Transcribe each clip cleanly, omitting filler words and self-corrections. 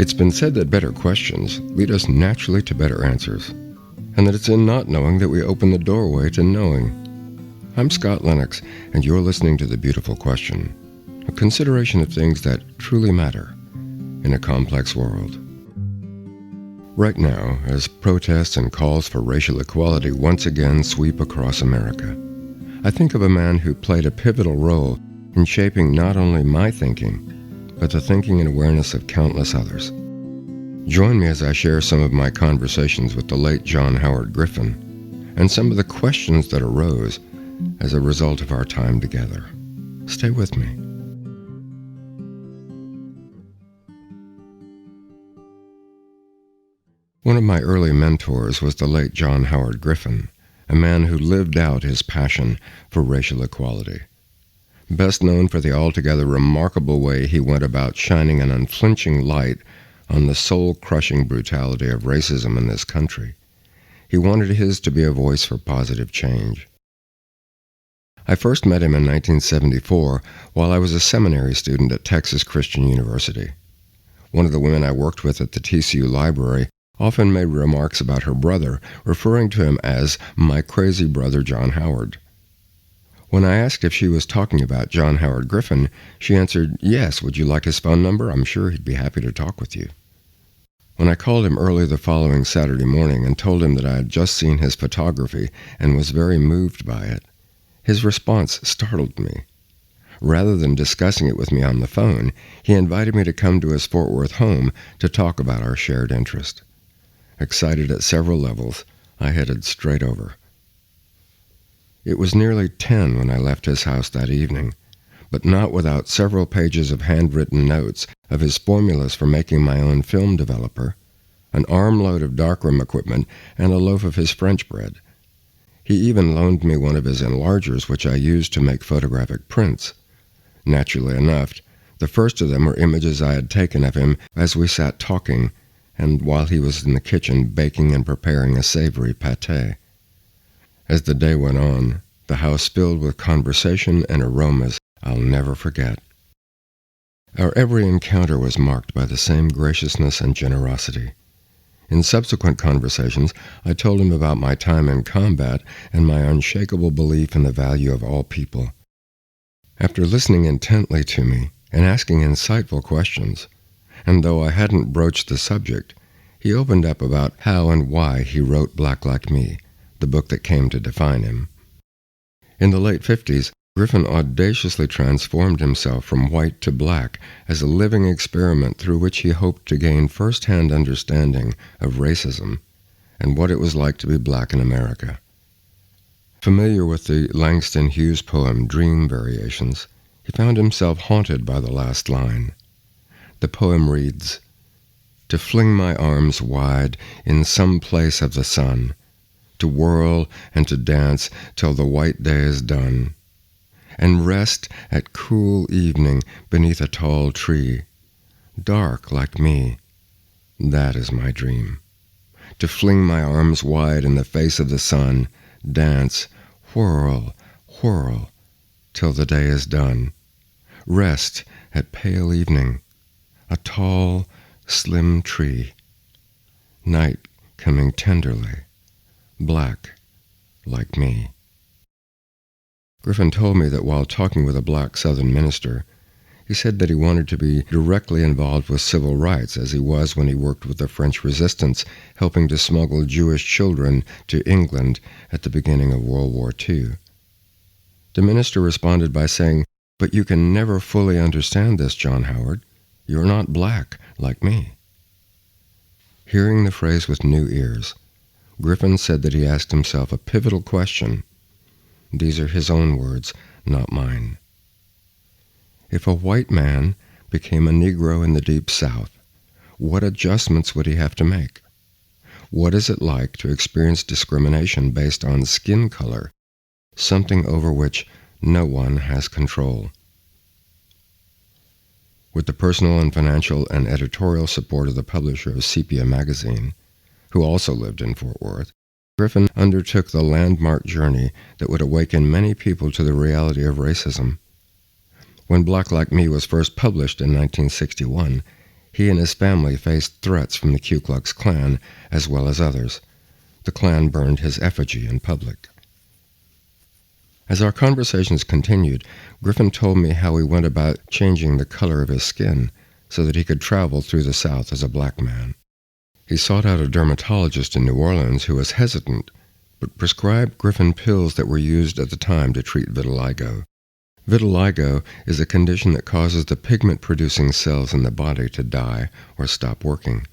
It's been said that better questions lead us naturally to better answers, and that it's in not knowing that we open the doorway to knowing. I'm Scott Lennox, and you're listening to The Beautiful Question, a consideration of things that truly matter in a complex world. Right now, as protests and calls for racial equality once again sweep across America, I think of a man who played a pivotal role in shaping not only my thinking, but the thinking and awareness of countless others. Join me as I share some of my conversations with the late John Howard Griffin and some of the questions that arose as a result of our time together. Stay with me. One of my early mentors was the late John Howard Griffin, a man who lived out his passion for racial equality. Best known for the altogether remarkable way he went about shining an unflinching light on the soul-crushing brutality of racism in this country, he wanted his to be a voice for positive change. I first met him in 1974 while I was a seminary student at Texas Christian University. One of the women I worked with at the TCU library often made remarks about her brother, referring to him as my crazy brother John Howard. When I asked if she was talking about John Howard Griffin, she answered, "Yes, would you like his phone number? I'm sure he'd be happy to talk with you." When I called him early the following Saturday morning and told him that I had just seen his photography and was very moved by it, his response startled me. Rather than discussing it with me on the phone, he invited me to come to his Fort Worth home to talk about our shared interest. Excited at several levels, I headed straight over. It was nearly 10 when I left his house that evening, but not without several pages of handwritten notes of his formulas for making my own film developer, an armload of darkroom equipment, and a loaf of his French bread. He even loaned me one of his enlargers, which I used to make photographic prints. Naturally enough, the first of them were images I had taken of him as we sat talking, and while he was in the kitchen baking and preparing a savory pâté. As the day went on, the house filled with conversation and aromas I'll never forget. Our every encounter was marked by the same graciousness and generosity. In subsequent conversations, I told him about my time in combat and my unshakable belief in the value of all people. After listening intently to me and asking insightful questions, and though I hadn't broached the subject, he opened up about how and why he wrote Black Like Me, the book that came to define him. In the late 50s, Griffin audaciously transformed himself from white to black as a living experiment through which he hoped to gain first-hand understanding of racism and what it was like to be black in America. Familiar with the Langston Hughes poem Dream Variations, he found himself haunted by the last line. The poem reads, "To fling my arms wide in some place of the sun, to whirl and to dance till the white day is done, and rest at cool evening beneath a tall tree, dark like me, that is my dream. To fling my arms wide in the face of the sun, dance, whirl, whirl, till the day is done, rest at pale evening, a tall, slim tree, night coming tenderly, black like me." Griffin told me that while talking with a black Southern minister, he said that he wanted to be directly involved with civil rights as he was when he worked with the French resistance, helping to smuggle Jewish children to England at the beginning of World War II. The minister responded by saying, "But you can never fully understand this, John Howard. You're not black like me." Hearing the phrase with new ears, Griffin said that he asked himself a pivotal question. These are his own words, not mine. If a white man became a Negro in the Deep South, what adjustments would he have to make? What is it like to experience discrimination based on skin color, something over which no one has control? With the personal and financial and editorial support of the publisher of Sepia magazine, who also lived in Fort Worth, Griffin undertook the landmark journey that would awaken many people to the reality of racism. When Black Like Me was first published in 1961, He and his family faced threats from the Ku Klux Klan as well as others. The Klan burned his effigy in public. As our conversations continued, Griffin told me how he went about changing the color of his skin so that he could travel through the South as a black man. He sought out a dermatologist in New Orleans who was hesitant, but prescribed Griffin pills that were used at the time to treat vitiligo. Vitiligo is a condition that causes the pigment-producing cells in the body to die or stop working.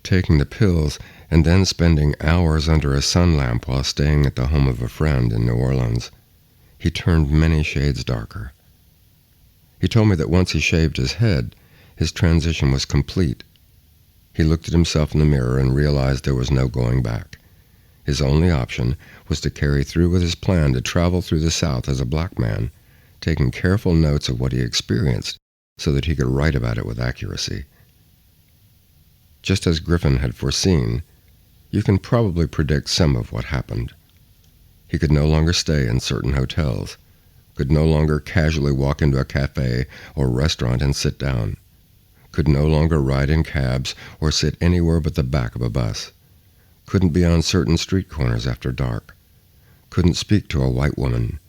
Taking the pills and then spending hours under a sun lamp while staying at the home of a friend in New Orleans, he turned many shades darker. He told me that once he shaved his head, his transition was complete. He looked at himself in the mirror and realized there was no going back. His only option was to carry through with his plan to travel through the South as a black man, taking careful notes of what he experienced so that he could write about it with accuracy. Just as Griffin had foreseen, you can probably predict some of what happened. He could no longer stay in certain hotels, could no longer casually walk into a cafe or restaurant and sit down, could no longer ride in cabs or sit anywhere but the back of a bus, couldn't be on certain street corners after dark, couldn't speak to a white woman,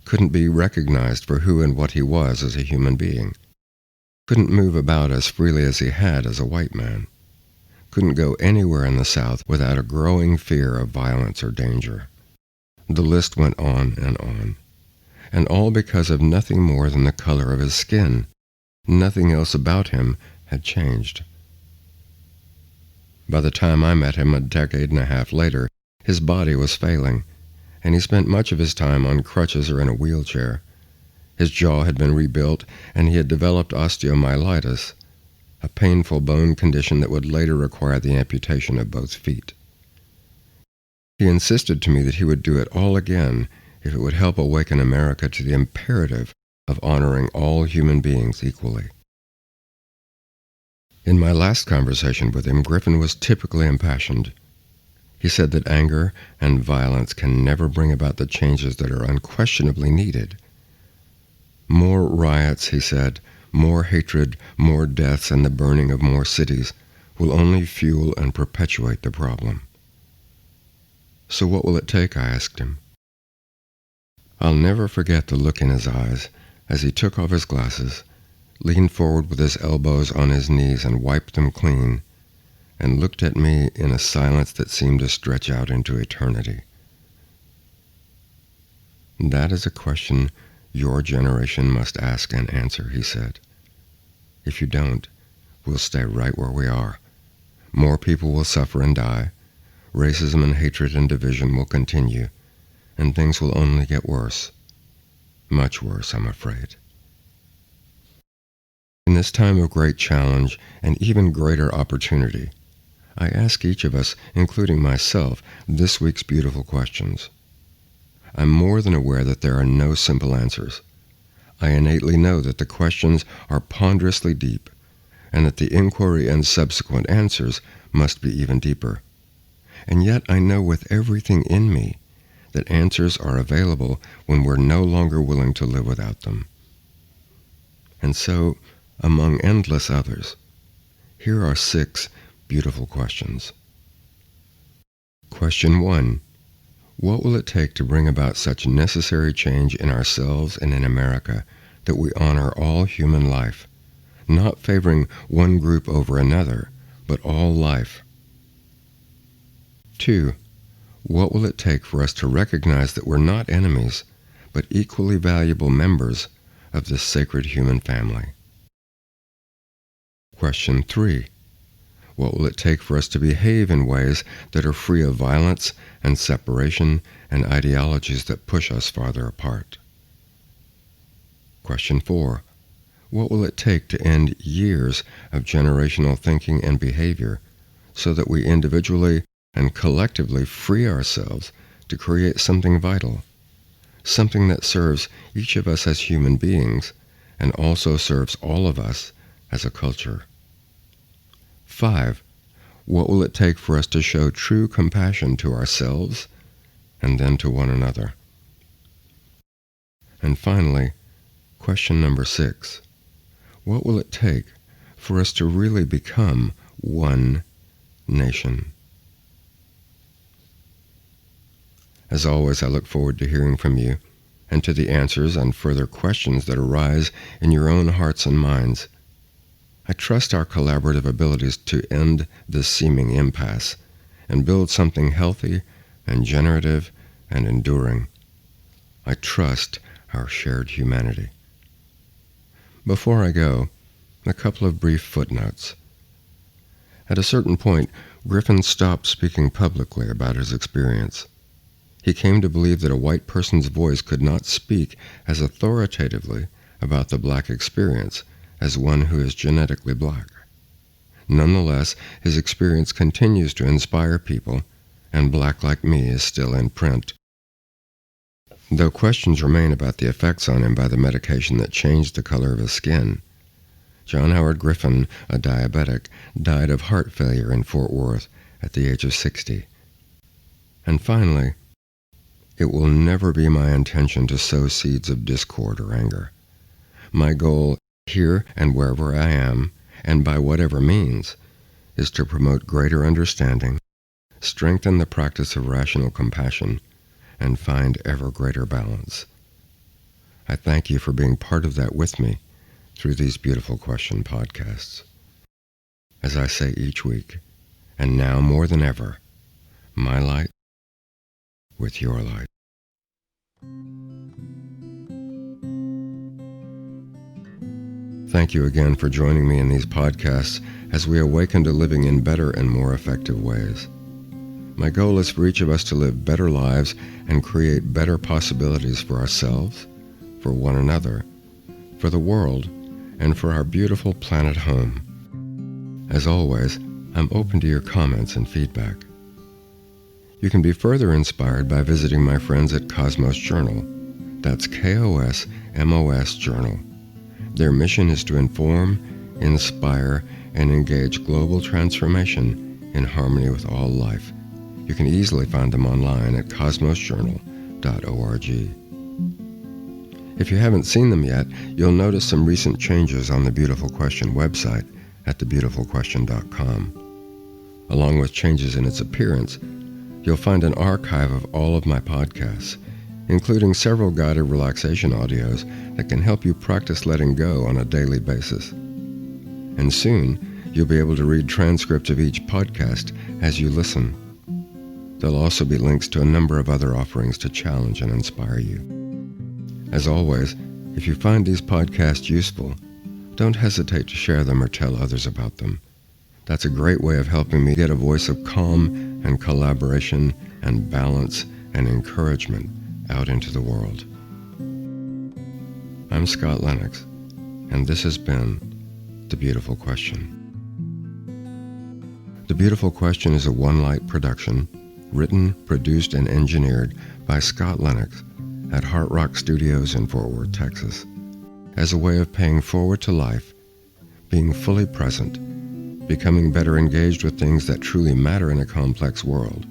couldn't be recognized for who and what he was as a human being, couldn't move about as freely as he had as a white man, couldn't go anywhere in the South without a growing fear of violence or danger. The list went on, and all because of nothing more than the color of his skin. Nothing else about him had changed. By the time I met him a decade and a half later, his body was failing, and he spent much of his time on crutches or in a wheelchair. His jaw had been rebuilt, and he had developed osteomyelitis, a painful bone condition that would later require the amputation of both feet. He insisted to me that he would do it all again if it would help awaken America to the imperative of honoring all human beings equally. In my last conversation with him, Griffin was typically impassioned. He said that anger and violence can never bring about the changes that are unquestionably needed. More riots, he said, more hatred, more deaths, and the burning of more cities will only fuel and perpetuate the problem. So what will it take? I asked him. I'll never forget the look in his eyes as he took off his glasses, leaned forward with his elbows on his knees and wiped them clean, and looked at me in a silence that seemed to stretch out into eternity. That is a question your generation must ask and answer, he said. If you don't, we'll stay right where we are. More people will suffer and die. Racism and hatred and division will continue, and things will only get worse. Much worse, I'm afraid. In this time of great challenge and even greater opportunity, I ask each of us, including myself, this week's beautiful questions. I'm more than aware that there are no simple answers. I innately know that the questions are ponderously deep, and that the inquiry and subsequent answers must be even deeper. And yet I know with everything in me that answers are available when we're no longer willing to live without them. And so, among endless others, here are 6 beautiful questions. Question 1. What will it take to bring about such necessary change in ourselves and in America that we honor all human life, not favoring one group over another, but all life? 2. What will it take for us to recognize that we're not enemies, but equally valuable members of this sacred human family? Question 3. What will it take for us to behave in ways that are free of violence and separation and ideologies that push us farther apart? Question 4. What will it take to end years of generational thinking and behavior so that we individually and collectively free ourselves to create something vital, something that serves each of us as human beings and also serves all of us as a culture? 5. What will it take for us to show true compassion to ourselves and then to one another? And finally, question number 6. What will it take for us to really become one nation. As always, I look forward to hearing from you and to the answers and further questions that arise in your own hearts and minds. I trust our collaborative abilities to end this seeming impasse and build something healthy and generative and enduring. I trust our shared humanity. Before I go, a couple of brief footnotes. At a certain point, Griffin stopped speaking publicly about his experience. He came to believe that a white person's voice could not speak as authoritatively about the black experience as one who is genetically black. Nonetheless, his experience continues to inspire people, and Black Like Me is still in print. Though questions remain about the effects on him by the medication that changed the color of his skin, John Howard Griffin, a diabetic, died of heart failure in Fort Worth at the age of 60. And finally, it will never be my intention to sow seeds of discord or anger. My goal here and wherever I am, and by whatever means, is to promote greater understanding, strengthen the practice of rational compassion, and find ever greater balance. I thank you for being part of that with me through these Beautiful Question podcasts. As I say each week, and now more than ever, my light with your light. Thank you again for joining me in these podcasts as we awaken to living in better and more effective ways. My goal is for each of us to live better lives and create better possibilities for ourselves, for one another, for the world, and for our beautiful planet home. As always, I'm open to your comments and feedback. You can be further inspired by visiting my friends at Cosmos Journal. That's KOSMOS Journal. Their mission is to inform, inspire, and engage global transformation in harmony with all life. You can easily find them online at cosmosjournal.org. If you haven't seen them yet, you'll notice some recent changes on the Beautiful Question website at thebeautifulquestion.com. Along with changes in its appearance, you'll find an archive of all of my podcasts, including several guided relaxation audios that can help you practice letting go on a daily basis. And soon, you'll be able to read transcripts of each podcast as you listen. There'll also be links to a number of other offerings to challenge and inspire you. As always, if you find these podcasts useful, don't hesitate to share them or tell others about them. That's a great way of helping me get a voice of calm and collaboration and balance and encouragement out into the world. I'm Scott Lennox, and this has been The Beautiful Question. The Beautiful Question is a One Light production, written, produced, and engineered by Scott Lennox at Heart Rock Studios in Fort Worth, Texas, as a way of paying forward to life, being fully present, becoming better engaged with things that truly matter in a complex world,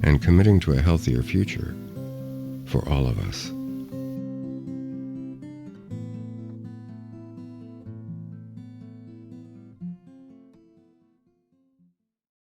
and committing to a healthier future for all of us.